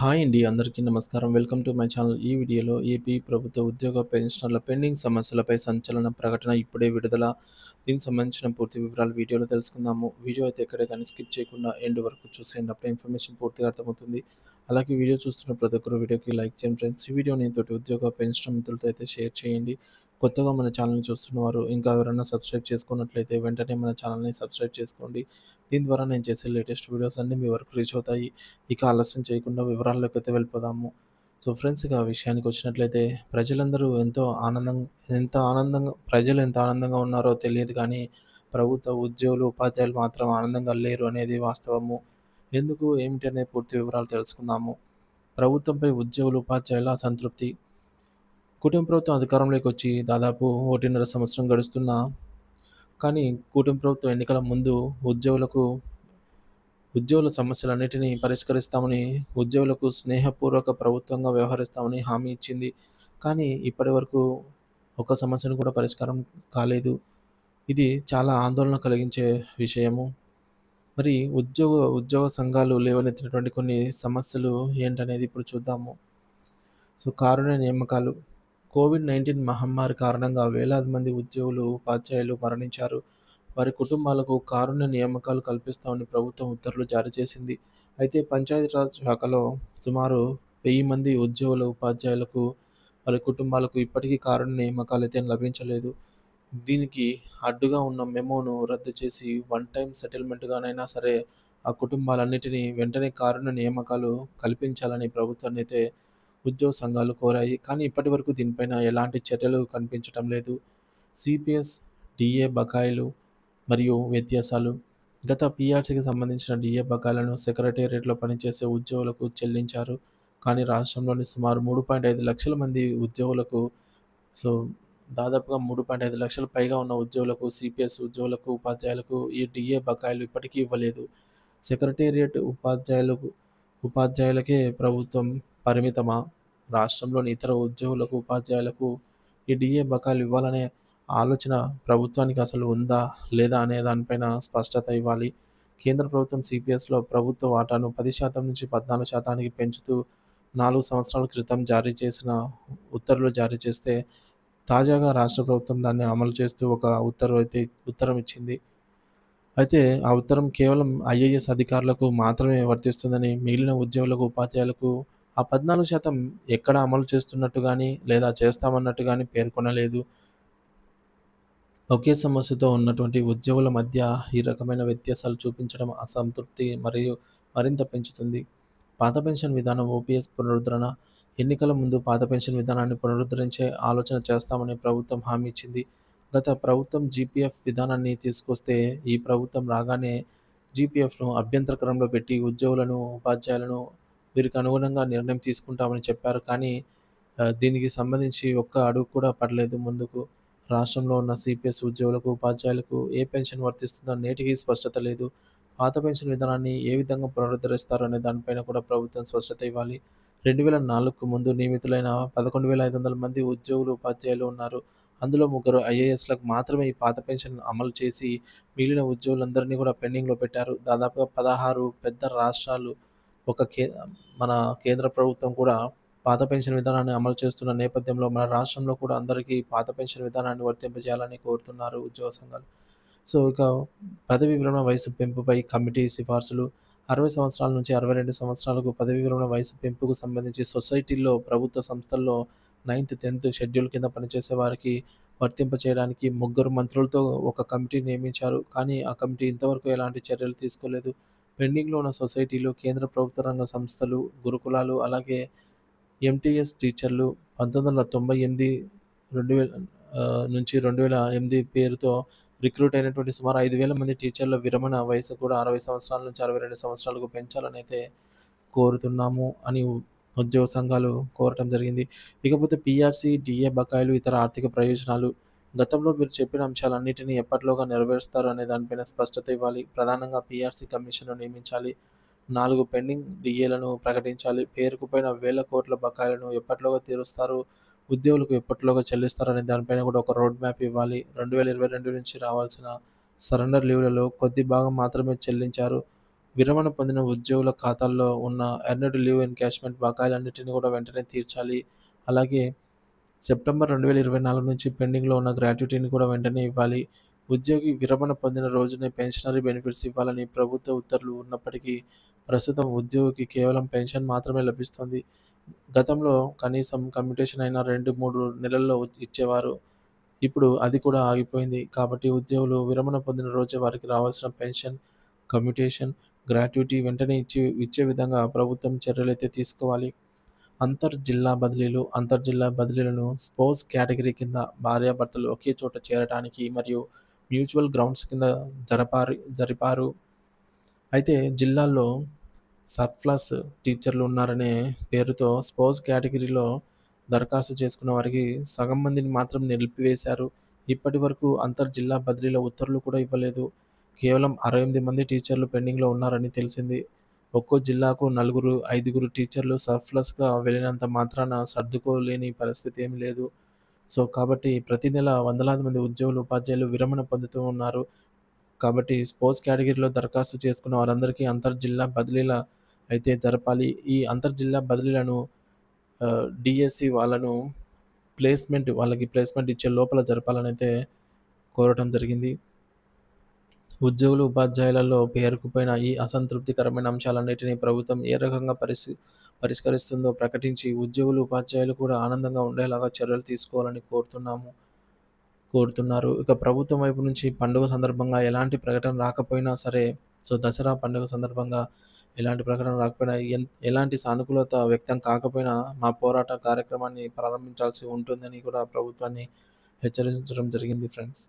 Hi అండి. అందరికీ నమస్కారం. Welcome to my channel. ఈ వీడియోలో ఏపీ ప్రభుత్వ ఉద్యోగ పెన్షనర్ల పెండింగ్ సమస్యలపై సంచలన ప్రకటన ఇప్పుడే విడుదల. దీనికి సంబంధించిన పూర్తి వివరాలు వీడియోలో తెలుసుకుందాము. వీడియో అయితే ఎక్కడే కానీ స్కిప్ చేయకుండా ఎండ్ వరకు చూసేయండి. అప్పుడే ఇన్ఫర్మేషన్ పూర్తిగా అర్థమవుతుంది. అలాగే వీడియో చూస్తున్న ప్రతి ఒక్కరు వీడియోకి లైక్ చేయండి ఫ్రెండ్స్. ఈ వీడియోని తోటి ఉద్యోగ పెన్షన్ మిత్రులతో అయితే షేర్ చేయండి. కొత్తగా మన ఛానల్‌ని చూస్తున్నవారు ఇంకా ఎవరైనా సబ్స్క్రైబ్ చేసుకున్నట్లయితే వెంటనే మన ఛానల్‌ని సబ్స్క్రైబ్ చేసుకోండి. దీని ద్వారా నేను చేసే లేటెస్ట్ వీడియోస్ అన్నీ మీ వరకు రీచ్ అవుతాయి. ఇక ఆలస్యం చేయకుండా వివరాల్లోకైతే వెళ్ళిపోదాము. సో ఫ్రెండ్స్, ఇక విషయానికి వచ్చినట్లయితే ప్రజలందరూ ప్రజలు ఎంత ఆనందంగా ఉన్నారో తెలియదు కానీ ప్రభుత్వ ఉద్యోగులు, ఉపాధ్యాయులు మాత్రం ఆనందంగా లేరు అనేది వాస్తవము. ఎందుకు, ఏమిటి అనే పూర్తి వివరాలు తెలుసుకుందాము. ప్రభుత్వంపై ఉద్యోగులు, ఉపాధ్యాయుల అసంతృప్తి. కూటమి ప్రభుత్వం అధికారంలోకి వచ్చి దాదాపు 1.5 సంవత్సరం గడుస్తున్నా కానీ కూటమి ప్రభుత్వం ఎన్నికల ముందు ఉద్యోగులకు ఉద్యోగుల సమస్యలన్నిటినీ పరిష్కరిస్తామని, ఉద్యోగులకు స్నేహపూర్వక ప్రభుత్వంగా వ్యవహరిస్తామని హామీ ఇచ్చింది. కానీ ఇప్పటివరకు ఒక్క సమస్యను కూడా పరిష్కారం కాలేదు. ఇది చాలా ఆందోళన కలిగించే విషయము. మరి ఉద్యోగ సంఘాలు లేవనెత్తినటువంటి కొన్ని సమస్యలు ఏంటనేది ఇప్పుడు చూద్దాము. సో కారుణ్య నియామకాలు. కోవిడ్-19 మహమ్మారి కారణంగా వేలాది మంది ఉద్యోగులు, ఉపాధ్యాయులు మరణించారు. వారి కుటుంబాలకు కారుణ్య నియామకాలు కల్పిస్తామని ప్రభుత్వం ఉత్తర్వులు జారీ చేసింది. అయితే పంచాయతీరాజ్ శాఖలో సుమారు 1000 మంది ఉద్యోగులు, ఉపాధ్యాయులకు, వారి కుటుంబాలకు ఇప్పటికీ కారుణ్య నియామకాలైతే లభించలేదు. దీనికి అడ్డుగా ఉన్న మెమోను రద్దు చేసి వన్ టైమ్ సెటిల్మెంట్‌గానైనా సరే ఆ కుటుంబాలన్నిటినీ వెంటనే కారుణ్య నియామకాలు కల్పించాలని ప్రభుత్వాన్నయితే ఉద్యోగ సంఘాలు కోరాయి. కానీ ఇప్పటివరకు దీనిపైన ఎలాంటి చర్యలు కనిపించటం లేదు. సిపిఎస్, డిఏ బకాయిలు మరియు వ్యత్యాసాలు. గత పీఆర్సీకి సంబంధించిన డిఏ బకాయిలను సెక్రటేరియట్‌లో పనిచేసే ఉద్యోగులకు చెల్లించారు. కానీ రాష్ట్రంలోని సుమారు 3.5 లక్షల మంది ఉద్యోగులకు, సో దాదాపుగా 3.5 లక్షల పైగా ఉన్న ఉద్యోగులకు, సిపిఎస్ ఉద్యోగులకు, ఉపాధ్యాయులకు ఈ డిఏ బకాయిలు ఇప్పటికీ ఇవ్వలేదు. సెక్రటేరియట్ ఉపాధ్యాయులకే ప్రభుత్వం పరిమితమా? రాష్ట్రంలోని ఇతర ఉద్యోగులకు, ఉపాధ్యాయులకు ఈ డిఏ బకాయిలు ఇవ్వాలనే ఆలోచన ప్రభుత్వానికి అసలు ఉందా? లేదా? అనే దానిపైన స్పష్టత ఇవ్వాలి. కేంద్ర ప్రభుత్వం సిపిఎస్‌లో ప్రభుత్వ వాటాను 10% నుంచి 14% పెంచుతూ 4 సంవత్సరాల క్రితం జారీ చేసిన ఉత్తర్వులు జారీ చేస్తే, తాజాగా రాష్ట్ర ప్రభుత్వం దాన్ని అమలు చేస్తూ ఒక ఉత్తరం ఇచ్చింది. అయితే ఆ ఉత్తరం కేవలం ఐఏఎస్ అధికారులకు మాత్రమే వర్తిస్తుందని, మిగిలిన ఉద్యోగులకు, ఉపాధ్యాయులకు ఆ 14% ఎక్కడ అమలు చేస్తున్నట్టు గాని, లేదా చేస్తామన్నట్టు గాని పేర్కొనలేదు. ఒకే సమస్యతో ఉన్నటువంటి ఉద్యోగుల మధ్య ఈ రకమైన వ్యత్యాసాలు చూపించడం అసంతృప్తి మరియు మరింత పెంచుతుంది. పాత పెన్షన్ విధానం ఓపీఎస్ పునరుద్ధరణ. ఎన్నికల ముందు పాత పెన్షన్ విధానాన్ని పునరుద్ధరించే ఆలోచన చేస్తామని ప్రభుత్వం హామీ ఇచ్చింది. గత ప్రభుత్వం జీపీఎఫ్ విధానాన్ని తీసుకొస్తే, ఈ ప్రభుత్వం రాగానే జీపీఎఫ్‌ను అభ్యంతరకరంలో పెట్టి ఉద్యోగులను, ఉపాధ్యాయులను వీరికి అనుగుణంగా నిర్ణయం తీసుకుంటామని చెప్పారు. కానీ దీనికి సంబంధించి ఒక్క అడుగు కూడా పడలేదు ముందుకు. రాష్ట్రంలో ఉన్న సిపిఎస్ ఉద్యోగులకు, ఉపాధ్యాయులకు ఏ పెన్షన్ వర్తిస్తుందో నేటికీ స్పష్టత లేదు. పాత పెన్షన్ విధానాన్ని ఏ విధంగా పునరుద్ధరిస్తారు అనే దానిపైన కూడా ప్రభుత్వం స్పష్టత ఇవ్వాలి. 2004కు ముందు నియమితులైన 11,500 మంది ఉద్యోగులు, ఉపాధ్యాయులు ఉన్నారు. అందులో ముగ్గురు ఐఏఎస్‌లకు మాత్రమే ఈ పాత పెన్షన్ అమలు చేసి, మిగిలిన ఉద్యోగులందరినీ కూడా పెండింగ్‌లో పెట్టారు. దాదాపుగా 16 పెద్ద రాష్ట్రాలు, ఒక కే మన కేంద్ర ప్రభుత్వం కూడా పాత పెన్షన్ విధానాన్ని అమలు చేస్తున్న నేపథ్యంలో మన రాష్ట్రంలో కూడా అందరికీ పాత పెన్షన్ విధానాన్ని వర్తింపజేయాలని కోరుతున్నారు ఉద్యోగ సంఘాలు. సో ఇక పదవీ విరమణ వయసు పెంపుపై కమిటీ సిఫార్సులు. 60 సంవత్సరాల నుంచి 62 సంవత్సరాలకు పదవీ విరమణ వయసు పెంపుకు సంబంధించి సొసైటీల్లో, ప్రభుత్వ సంస్థల్లో 9థ్, 10థ్ షెడ్యూల్ కింద పనిచేసే వారికి వర్తింపచేయడానికి ముగ్గురు మంత్రులతో ఒక కమిటీ నియమించారు. కానీ ఆ కమిటీ ఇంతవరకు ఎలాంటి చర్యలు తీసుకోలేదు. పెండింగ్‌లో ఉన్న సొసైటీలు, కేంద్ర ప్రభుత్వ రంగ సంస్థలు, గురుకులాలు, అలాగే ఎంటీఎస్ టీచర్లు 1998 నుంచి 2008 పేరుతో రిక్రూట్ అయినటువంటి సుమారు 5,000 మంది టీచర్ల విరమణ వయసు కూడా 60 సంవత్సరాల నుంచి 62 సంవత్సరాలకు పెంచాలనైతే కోరుతున్నాము అని ఉద్యోగ సంఘాలు కోరటం జరిగింది. ఇకపోతే పీఆర్సీ, డీఏ బకాయిలు, ఇతర ఆర్థిక ప్రయోజనాలు. గతంలో మీరు చెప్పిన అంశాలన్నిటిని ఎప్పటిలోగా నెరవేరుస్తారు అనే దానిపైన స్పష్టత ఇవ్వాలి. ప్రధానంగా పీఆర్సీ కమిషన్‌ను నియమించాలి. 4 పెండింగ్ డీఏలను ప్రకటించాలి. పేరుకుపోయిన వేల కోట్ల బకాయిలను ఎప్పటిలోగా తీరుస్తారు, ఉద్యోగులకు ఎప్పటిలోగా చెల్లిస్తారనే దానిపైన కూడా ఒక రోడ్ మ్యాప్ ఇవ్వాలి. 2022 నుంచి రావాల్సిన సరెండర్ లీవ్‌లలో కొద్ది భాగం మాత్రమే చెల్లించారు. విరమణ పొందిన ఉద్యోగుల ఖాతాల్లో ఉన్న ఎర్న్డ్ లీవ్ ఎన్‌క్యాష్‌మెంట్ బకాయిలన్నిటిని కూడా వెంటనే తీర్చాలి. అలాగే సెప్టెంబర్ 2024 నుంచి పెండింగ్‌లో ఉన్న గ్రాట్యుటీని కూడా వెంటనే ఇవ్వాలి. ఉద్యోగి విరమణ పొందిన రోజునే పెన్షనరీ బెనిఫిట్స్ ఇవ్వాలని ప్రభుత్వ ఉత్తర్వులు ఉన్నప్పటికీ, ప్రస్తుతం ఉద్యోగికి కేవలం పెన్షన్ మాత్రమే లభిస్తుంది. గతంలో కనీసం కమ్యూటేషన్ అయిన 2, 3 నెలల్లో ఇచ్చేవారు. ఇప్పుడు అది కూడా ఆగిపోయింది. కాబట్టి ఉద్యోగులు విరమణ పొందిన రోజే వారికి రావాల్సిన పెన్షన్, కమ్యూటేషన్, గ్రాట్యుటీ వెంటనే ఇచ్చే విధంగా ప్రభుత్వం చర్యలైతే తీసుకోవాలి. అంతర్ జిల్లా బదిలీలను స్పౌస్ కేటగిరీ కింద భార్యాభర్తలు ఒకే చోట చేరటానికి మరియు మ్యూచువల్ గ్రౌండ్స్ కింద జరిపారు. అయితే జిల్లాల్లో సర్ప్లస్ టీచర్లు ఉన్నారనే పేరుతో స్పౌస్ కేటగిరీలో దరఖాస్తు చేసుకున్న వారికి సగం మందిని మాత్రం నిలిపివేశారు. ఇప్పటి వరకు జిల్లా బదిలీల ఉత్తర్వులు కూడా ఇవ్వలేదు. కేవలం 68 మంది టీచర్లు పెండింగ్‌లో ఉన్నారని తెలిసింది. ఒక్కో జిల్లాకు నలుగురు, ఐదుగురు టీచర్లు సర్ప్లస్‌గా వెళ్ళినంత మాత్రాన సర్దుకోలేని పరిస్థితి ఏమీ లేదు. సో, కాబట్టి ప్రతి నెల వందలాది మంది ఉద్యోగులు, ఉపాధ్యాయులు విరమణ పొందుతూ ఉన్నారు. కాబట్టి స్పోర్ట్స్ కేటగిరీలో దరఖాస్తు చేసుకున్న వారందరికీ జిల్లా బదిలీల అయితే జరపాలి. ఈ జిల్లా బదిలీలను డీఎస్సీ వాళ్ళకి ప్లేస్‌మెంట్ ఇచ్చే లోపల జరపాలనైతే కోరటం జరిగింది. ఉద్యోగులు, ఉపాధ్యాయులలో పేరుకుపోయిన ఈ అసంతృప్తికరమైన అంశాలన్నిటిని ప్రభుత్వం ఏ రకంగా పరిష్కరిస్తుందో ప్రకటించి, ఉద్యోగులు, ఉపాధ్యాయులు కూడా ఆనందంగా ఉండేలాగా చర్యలు తీసుకోవాలని కోరుతున్నారు. ఇక ప్రభుత్వం వైపు నుంచి పండుగ సందర్భంగా ఎలాంటి ప్రకటన రాకపోయినా సరే, సో, దసరా పండుగ సందర్భంగా ఎలాంటి ప్రకటన రాకపోయినా, ఎలాంటి సానుకూలత వ్యక్తం కాకపోయినా మా పోరాట కార్యక్రమాన్ని ప్రారంభించాల్సి ఉంటుందని కూడా ప్రభుత్వాన్ని హెచ్చరించడం జరిగింది ఫ్రెండ్స్.